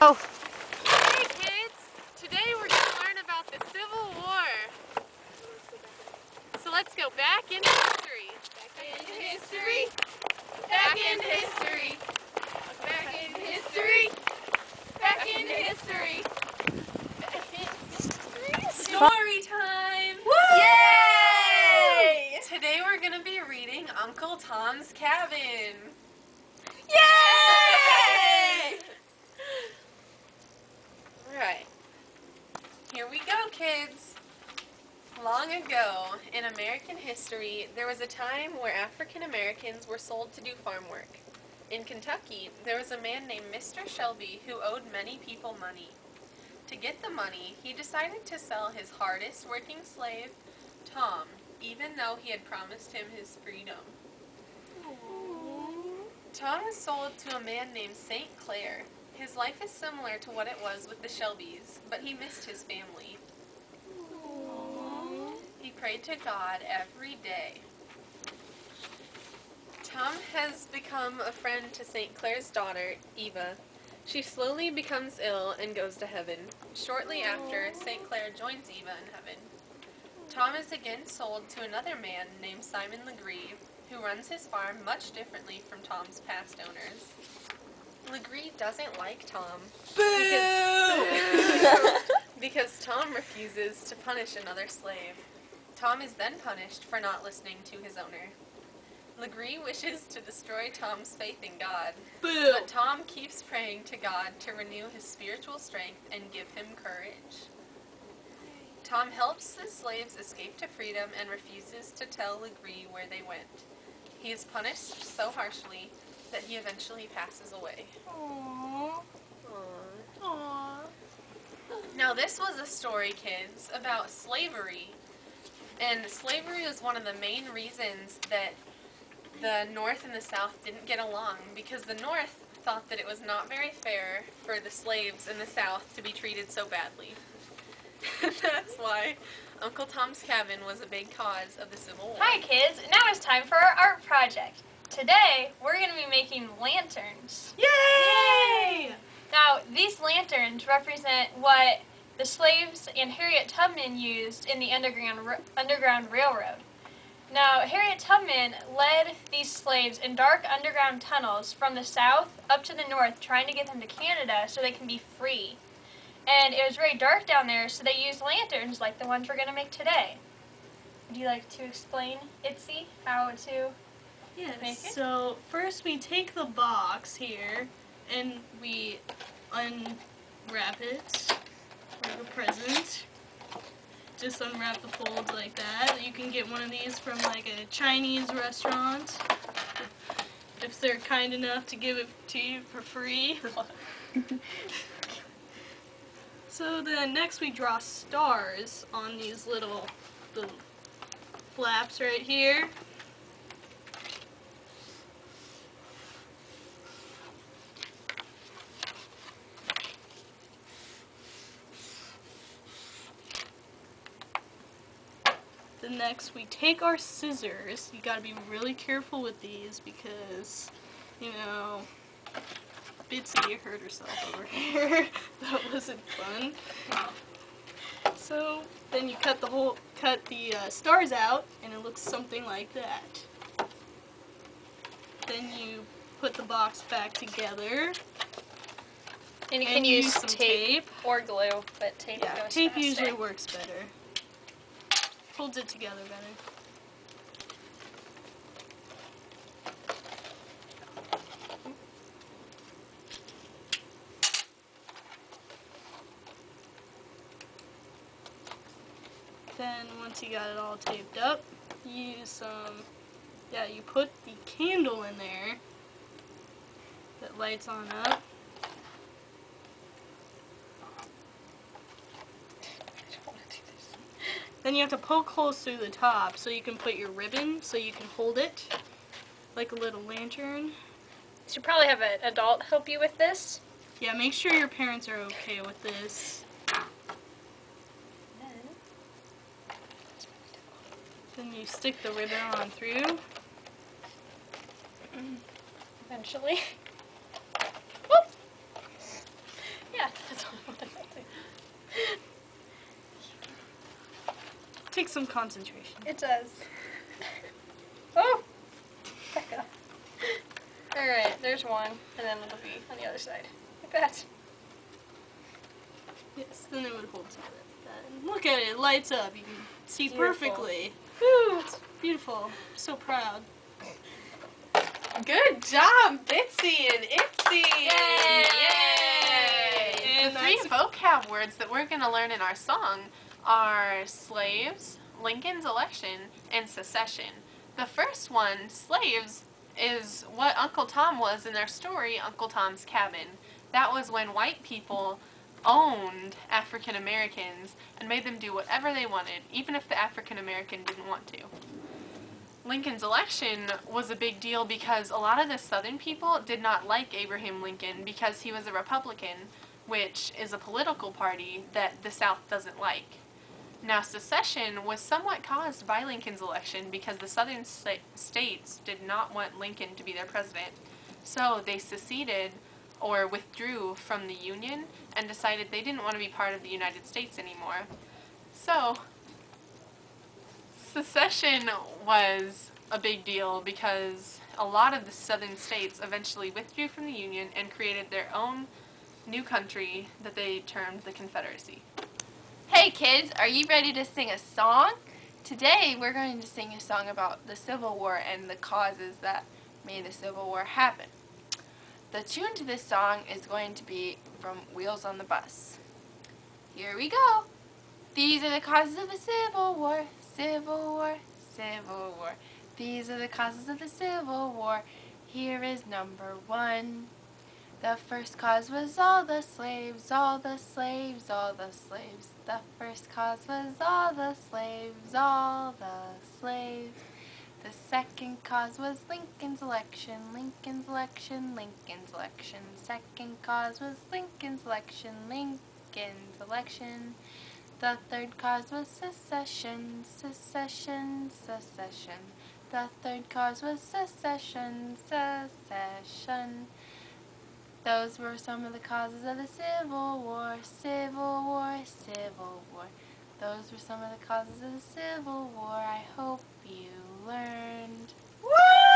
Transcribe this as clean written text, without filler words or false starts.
Oh. Hey kids! Today we're going to learn about the Civil War. So let's go back in history. Back in history. Back in history. Back in history. Back in history. Back in history. Story time! Woo! Yay! Today we're going to be reading Uncle Tom's Cabin. Yay! Alright. Here we go, kids. Long ago, in American history, there was a time where African Americans were sold to do farm work. In Kentucky, there was a man named Mr. Shelby who owed many people money. To get the money, he decided to sell his hardest working slave, Tom, even though he had promised him his freedom. Tom was sold to a man named St. Clair. His life is similar to what it was with the Shelbys, but he missed his family. He prayed to God every day. Tom has become a friend to St. Clair's daughter, Eva. She slowly becomes ill and goes to heaven. Shortly after, St. Clair joins Eva in heaven. Tom is again sold to another man named Simon Legree, who runs his farm much differently from Tom's past owners. Legree doesn't like Tom because Tom refuses to punish another slave. Tom is then punished for not listening to his owner. Legree wishes to destroy Tom's faith in God, but Tom keeps praying to God to renew his spiritual strength and give him courage. Tom helps the slaves escape to freedom and refuses to tell Legree where they went. He is punished so harshly that he eventually passes away. Aww. Aww. Aww. Now this was a story, kids, about slavery. And slavery was one of the main reasons that the North and the South didn't get along, because the North thought that it was not very fair for the slaves in the South to be treated so badly. That's why Uncle Tom's Cabin was a big cause of the Civil War. Hi kids, now it's time for our art project. Today, we're going to be making lanterns. Yay! Now, these lanterns represent what the slaves and Harriet Tubman used in the Underground Railroad. Now, Harriet Tubman led these slaves in dark underground tunnels from the south up to the north, trying to get them to Canada so they can be free. And it was very dark down there, so they used lanterns like the ones we're going to make today. Would you like to explain, Itzy, how to make it? So first we take the box here and we unwrap it like a present. Just unwrap the folds like that. You can get one of these from like a Chinese restaurant if they're kind enough to give it to you for free. So then next we draw stars on these little flaps right here. Then next we take our scissors. You gotta be really careful with these because, you know, Bitsy hurt herself over here. That wasn't fun. So then you cut the stars out, and it looks something like that. Then you put the box back together. And you can use some tape or glue, but tape goes faster. Tape usually works better. Holds it together better. Then once you got it all taped up, you use some, you put the candle in there that lights on up. Then you have to poke holes through the top so you can put your ribbon so you can hold it like a little lantern. You should probably have an adult help you with this. Yeah, make sure your parents are okay with this. Then you stick the ribbon on through. Eventually. Whoop. Yeah. takes some concentration. It does. Oh! Back up. Alright, there's one, and then it'll be on the other side. Like that. Yes, then it would hold together like that. And look at it, it lights up. You can see Beautiful. perfectly. Woo! It's beautiful. I'm so proud. Good job, Bitsy and Itsy! Yay! Yay! And The three vocab words that we're going to learn in our song are slaves, Lincoln's election, and secession. The first one, slaves, is what Uncle Tom was in their story, Uncle Tom's Cabin. That was when white people owned African Americans and made them do whatever they wanted, even if the African American didn't want to. Lincoln's election was a big deal because a lot of the Southern people did not like Abraham Lincoln because he was a Republican, which is a political party that the South doesn't like. Now, secession was somewhat caused by Lincoln's election because the Southern states did not want Lincoln to be their president. So they seceded or withdrew from the Union and decided they didn't want to be part of the United States anymore. So secession was a big deal because a lot of the southern states eventually withdrew from the Union and created their own new country that they termed the Confederacy. Hey kids, are you ready to sing a song? Today we're going to sing a song about the Civil War and the causes that made the Civil War happen. The tune to this song is going to be from Wheels on the Bus. Here we go. These are the causes of the Civil War, Civil War, Civil War. These are the causes of the Civil War. Here is number 1. The first cause was all the slaves, all the slaves, all the slaves. The first cause was all the slaves, all the slaves. The second cause was Lincoln's election, Lincoln's election, Lincoln's election. Second cause was Lincoln's election, Lincoln's election. The third cause was secession, secession, secession. The third cause was secession, secession. Those were some of the causes of the Civil War, Civil War, Civil War. Those were some of the causes of the Civil War. I hope you learned. Woo!